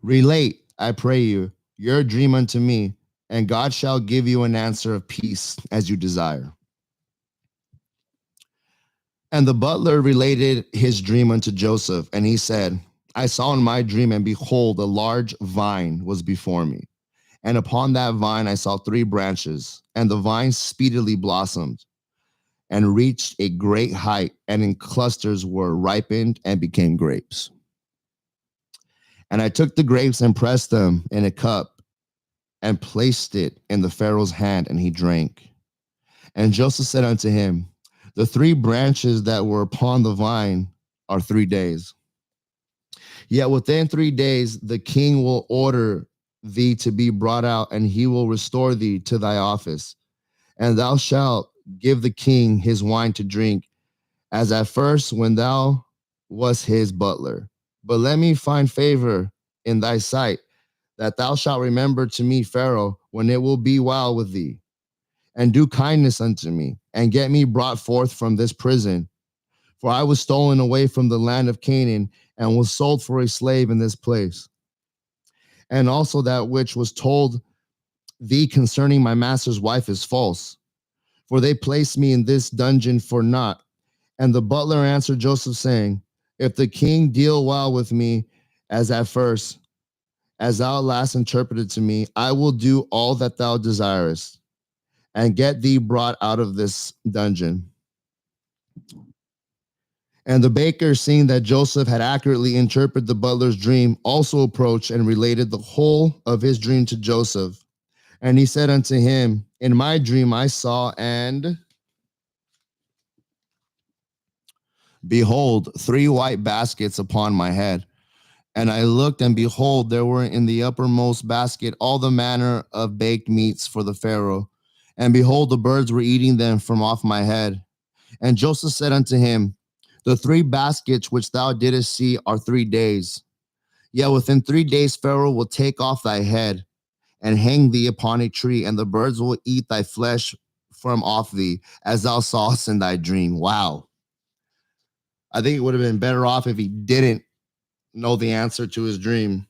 S1: relate, I pray you, your dream unto me, and God shall give you an answer of peace as you desire. And the butler related his dream unto Joseph, and he said, I saw in my dream, and behold, a large vine was before me. And upon that vine I saw 3 branches, and the vine speedily blossomed and reached a great height, and in clusters were ripened and became grapes. And I took the grapes and pressed them in a cup and placed it in the Pharaoh's hand, and he drank. And Joseph said unto him, the 3 branches that were upon the vine are 3 days. Yet within 3 days the king will order thee to be brought out, and he will restore thee to thy office. and thou shalt give the king his wine to drink, as at first when thou wast his butler. But let me find favor in thy sight, that thou shalt remember to me, Pharaoh, when it will be well with thee, and do kindness unto me, and get me brought forth from this prison. For I was stolen away from the land of Canaan, and was sold for a slave in this place. And also that which was told thee concerning my master's wife is false. For they placed me in this dungeon for naught. And the butler answered Joseph, saying, if the king deal well with me, as at first, as thou last interpreted to me, I will do all that thou desirest, and get thee brought out of this dungeon. And the baker, seeing that Joseph had accurately interpreted the butler's dream, also approached and related the whole of his dream to Joseph. And he said unto him, in my dream I saw, and behold, 3 white baskets upon my head. And I looked, and behold, there were in the uppermost basket all the manner of baked meats for the Pharaoh. And behold, the birds were eating them from off my head. And Joseph said unto him, the 3 baskets which thou didst see are 3 days. Yet within 3 days Pharaoh will take off thy head, and hang thee upon a tree, and the birds will eat thy flesh from off thee, as thou sawest in thy dream. Wow. I think it would have been better off if he didn't know the answer to his dream.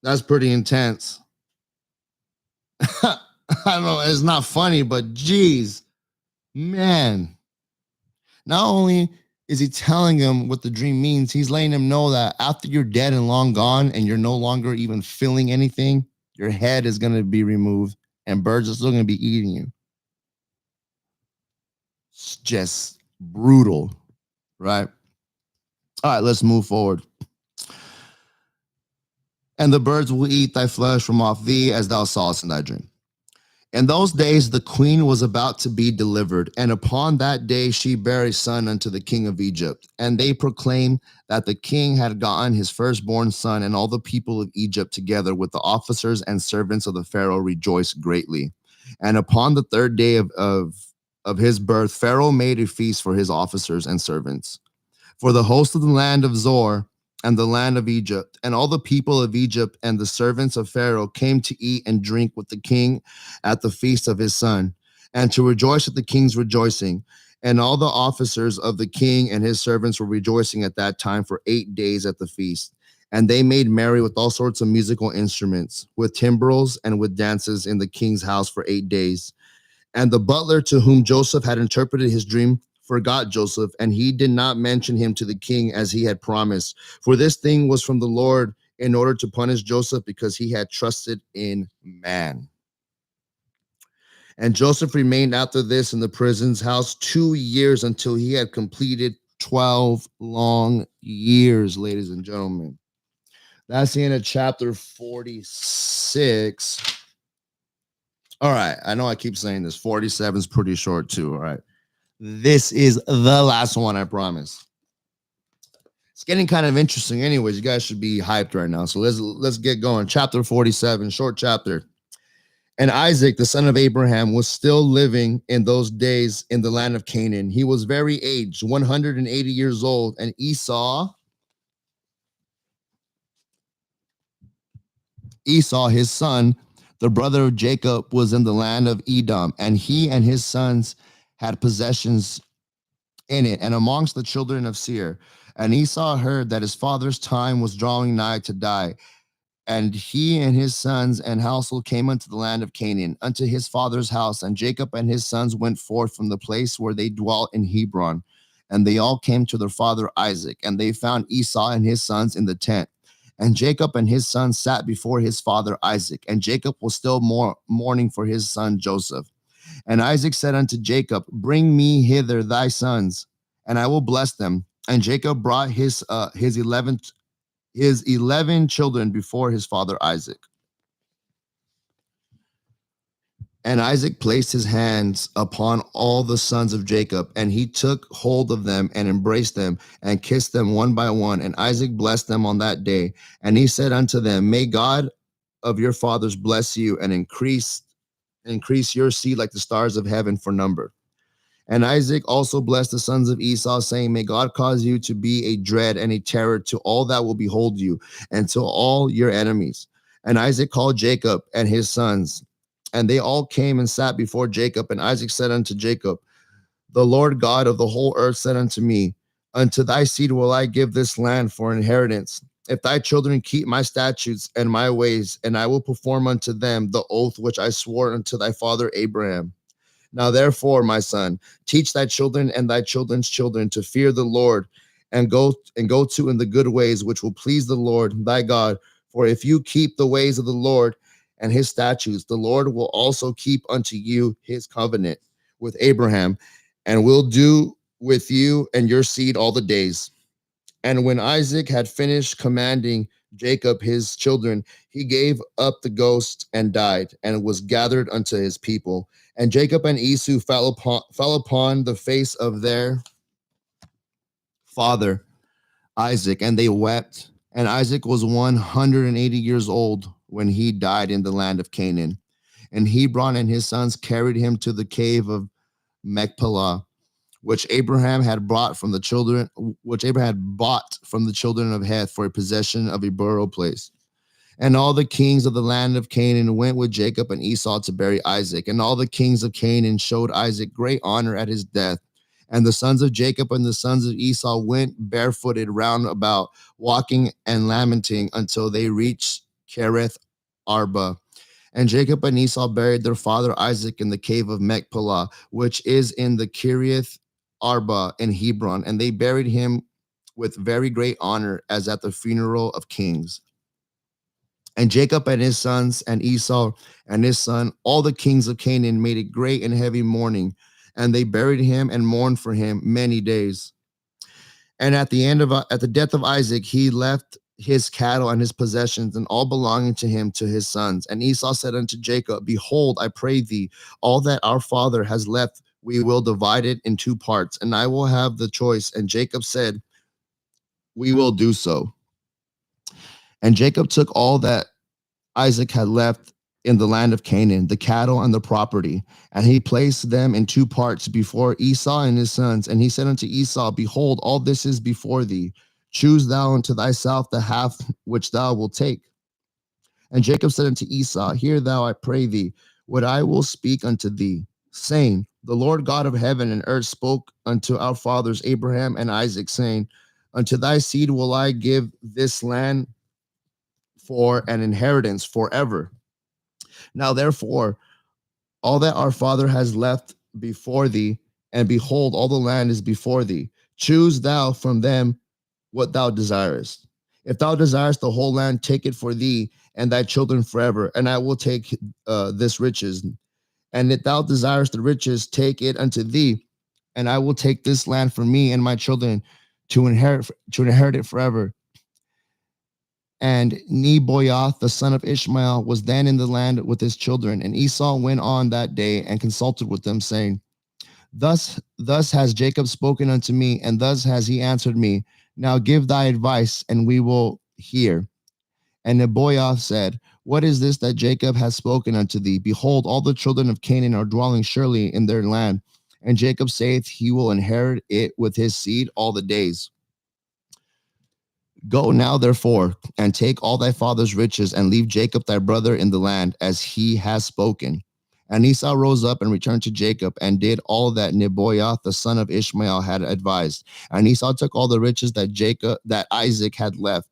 S1: That's pretty intense. I don't know, it's not funny, but geez, man. Not only is he telling him what the dream means, he's letting him know that after you're dead and long gone and you're no longer even feeling anything, your head is going to be removed and birds are still going to be eating you. It's just brutal, right? All right, let's move forward. And the birds will eat thy flesh from off thee, as thou sawest in thy dream. In those days the queen was about to be delivered, and upon that day she bare a son unto the king of Egypt. And they proclaimed that the king had gotten his firstborn son, and all the people of Egypt together with the officers and servants of the Pharaoh rejoiced greatly. And upon the 3rd day of his birth, Pharaoh made a feast for his officers and servants. For the host of the land of Zor and the land of Egypt, and all the people of Egypt and the servants of Pharaoh came to eat and drink with the king at the feast of his son, and to rejoice at the king's rejoicing. And all the officers of the king and his servants were rejoicing at that time for 8 days at the feast. And they made merry with all sorts of musical instruments, with timbrels and with dances in the king's house for 8 days. And the butler to whom Joseph had interpreted his dream forgot Joseph, and he did not mention him to the king as he had promised. For this thing was from the Lord, in order to punish Joseph, because he had trusted in man. And Joseph remained after this in the prison's house 2 years, until he had completed 12 long years, ladies and gentlemen. That's the end of chapter 46. All right, I know I keep saying this. 47 is pretty short too, all right? This is the last one, I promise. It's getting kind of interesting anyways. You guys should be hyped right now. So let's get going. Chapter 47, short chapter. And Isaac, the son of Abraham, was still living in those days in the land of Canaan. He was very aged, 180 years old. And Esau, his son, the brother of Jacob, was in the land of Edom, and he and his sons had possessions in it, and amongst the children of Seir. And Esau heard that his father's time was drawing nigh to die. And he and his sons and household came unto the land of Canaan, unto his father's house. And Jacob and his sons went forth from the place where they dwelt in Hebron. And they all came to their father Isaac, and they found Esau and his sons in the tent. And Jacob and his sons sat before his father Isaac, and Jacob was still mourning for his son Joseph. And Isaac said unto Jacob, bring me hither thy sons, and I will bless them. And Jacob brought his 11 children before his father Isaac. And Isaac placed his hands upon all the sons of Jacob, and he took hold of them and embraced them and kissed them one by one. And Isaac blessed them on that day. And he said unto them, may God of your fathers bless you and increase increase your seed like the stars of heaven for number. And Isaac also blessed the sons of Esau, saying, May God cause you to be a dread and a terror to all that will behold you, and to all your enemies. And Isaac called Jacob and his sons, and they all came and sat before Jacob. And Isaac said unto Jacob, The Lord God of the whole earth said unto me, Unto thy seed will I give this land for inheritance, if thy children keep my statutes and my ways, and I will perform unto them the oath which I swore unto thy father Abraham. Now therefore, my son, teach thy children and thy children's children to fear the Lord, and go to in the good ways which will please the Lord thy God. For if you keep the ways of the Lord and his statutes, the Lord will also keep unto you his covenant with Abraham, and will do with you and your seed all the days. And when Isaac had finished commanding Jacob his children, he gave up the ghost and died, and was gathered unto his people. And Jacob and Esau fell upon the face of their father Isaac, and they wept. And Isaac was 180 years old when he died in the land of Canaan. And Hebron and his sons carried him to the cave of Machpelah, which Abraham had bought from the children of Heth for a possession of a burial place. And all the kings of the land of Canaan went with Jacob and Esau to bury Isaac. And all the kings of Canaan showed Isaac great honor at his death. And the sons of Jacob and the sons of Esau went barefooted round about, walking and lamenting until they reached Kereth Arba. And Jacob and Esau buried their father Isaac in the cave of Machpelah, which is in the Kiriath Arba in Hebron. And they buried him with very great honor, as at the funeral of kings. And Jacob and his sons, and Esau and his son, all the kings of Canaan, made a great and heavy mourning, and they buried him and mourned for him many days. And at the death of Isaac, he left his cattle and his possessions and all belonging to him to his sons. And Esau said unto Jacob, Behold, I pray thee, all that our father has left, we will divide it in two parts, and I will have the choice. And Jacob said, We will do so. And Jacob took all that Isaac had left in the land of Canaan, the cattle and the property, and he placed them in two parts before Esau and his sons. And he said unto Esau, Behold, all this is before thee. Choose thou unto thyself the half which thou wilt take. And Jacob said unto Esau, Hear thou, I pray thee, what I will speak unto thee, saying, The Lord God of heaven and earth spoke unto our fathers Abraham and Isaac, saying, Unto thy seed will I give this land for an inheritance forever. Now therefore, all that our father has left before thee, and behold, all the land is before thee. Choose thou from them what thou desirest. If thou desirest the whole land, take it for thee and thy children forever, and I will take this riches. And if thou desirest the riches, take it unto thee, and I will take this land for me and my children to inherit it forever. And Nebaioth, the son of Ishmael, was then in the land with his children. And Esau went on that day and consulted with them, saying, Thus has Jacob spoken unto me, and thus has he answered me. Now give thy advice, and we will hear. And Nebaioth said, What is this that Jacob has spoken unto thee? Behold, all the children of Canaan are dwelling surely in their land. And Jacob saith, He will inherit it with his seed all the days. Go now, therefore, and take all thy father's riches, and leave Jacob thy brother in the land, as he has spoken. And Esau rose up and returned to Jacob, and did all that Nebaioth the son of Ishmael had advised. And Esau took all the riches that Isaac had left,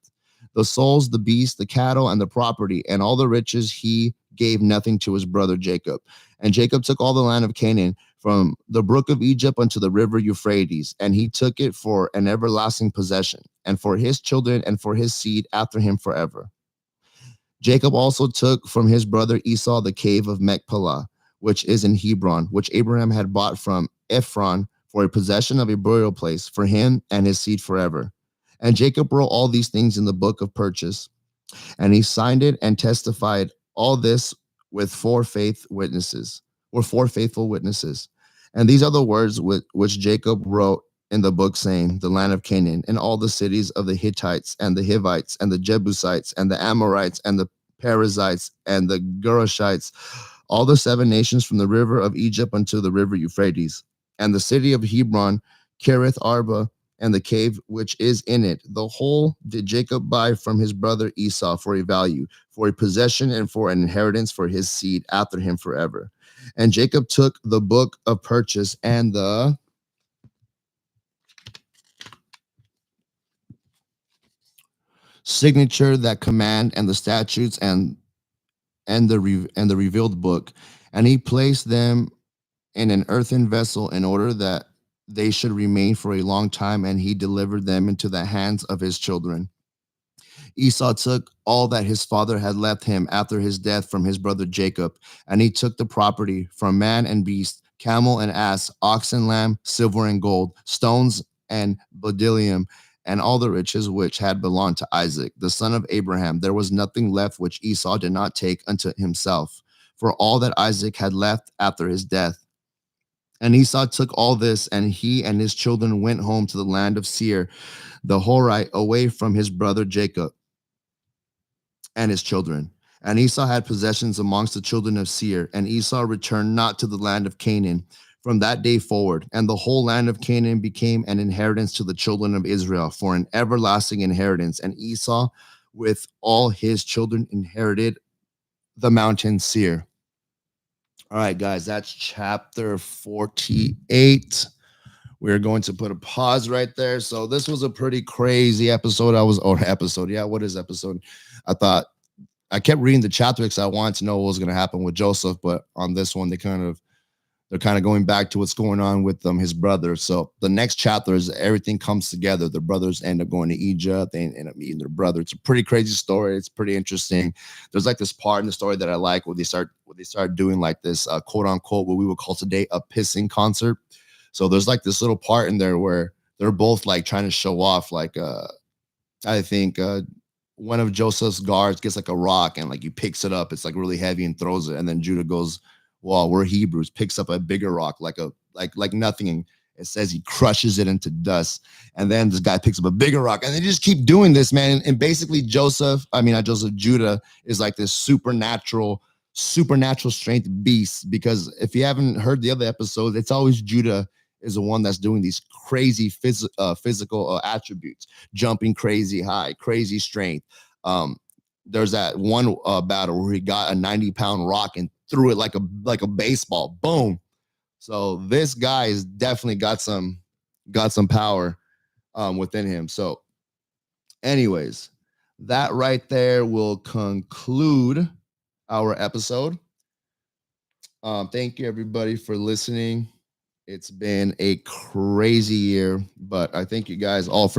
S1: the souls, the beasts, the cattle, and the property, and all the riches. He gave nothing to his brother Jacob. And Jacob took all the land of Canaan, from the brook of Egypt unto the river Euphrates, and he took it for an everlasting possession, and for his children and for his seed after him forever. Jacob also took from his brother Esau the cave of Machpelah, which is in Hebron, which Abraham had bought from Ephron for a possession of a burial place for him and his seed forever. And Jacob wrote all these things in the book of purchase, and he signed it and testified all this with four faithful witnesses. And these are the words which Jacob wrote in the book, saying, The land of Canaan, and all the cities of the Hittites, and the Hivites, and the Jebusites, and the Amorites, and the Perizzites, and the Gerushites, all the seven nations from the river of Egypt unto the river Euphrates, and the city of Hebron, Kirith Arba, and the cave which is in it. The whole did Jacob buy from his brother Esau for a value, for a possession, and for an inheritance for his seed after him forever. And Jacob took the book of purchase and the signature that command and the statutes and the revealed book, and he placed them in an earthen vessel in order that they should remain for a long time, and he delivered them into the hands of his children. Esau took all that his father had left him after his death from his brother Jacob, and he took the property from man and beast, camel and ass, ox and lamb, silver and gold, stones and bdellium, and all the riches which had belonged to Isaac, the son of Abraham. There was nothing left which Esau did not take unto himself, for all that Isaac had left after his death. And Esau took all this, and he and his children went home to the land of Seir, the Horite, away from his brother Jacob and his children. And Esau had possessions amongst the children of Seir, and Esau returned not to the land of Canaan from that day forward. And the whole land of Canaan became an inheritance to the children of Israel for an everlasting inheritance. And Esau, with all his children, inherited the mountain Seir. All right, guys, that's chapter 48. We're going to put a pause right there. So this was a pretty crazy episode. Yeah, what is episode? I thought I kept reading the chapter because I wanted to know what was going to happen with Joseph, but on this one, they're kind of going back to what's going on with his brother. So the next chapter is everything comes together. The brothers end up going to Egypt. They end up meeting their brother. It's a pretty crazy story. It's pretty interesting. There's like this part in the story that I like where they start doing like this quote unquote what we would call today a pissing concert. So there's like this little part in there where they're both like trying to show off. Like I think one of Joseph's guards gets like a rock and like he picks it up. It's like really heavy and throws it. And then Judah goes, well, we're Hebrews, picks up a bigger rock, like nothing. And it says he crushes it into dust. And then this guy picks up a bigger rock. And they just keep doing this, man. And basically Judah is like this supernatural strength beast. Because if you haven't heard the other episodes, it's always Judah is the one that's doing these crazy physical attributes, jumping crazy high, crazy strength. There's that one battle where he got a 90-pound rock and threw it like a baseball. Boom. So this guy has definitely got some power within him. So, anyways, that right there will conclude our episode. Thank you everybody for listening. It's been a crazy year, but I thank you guys all for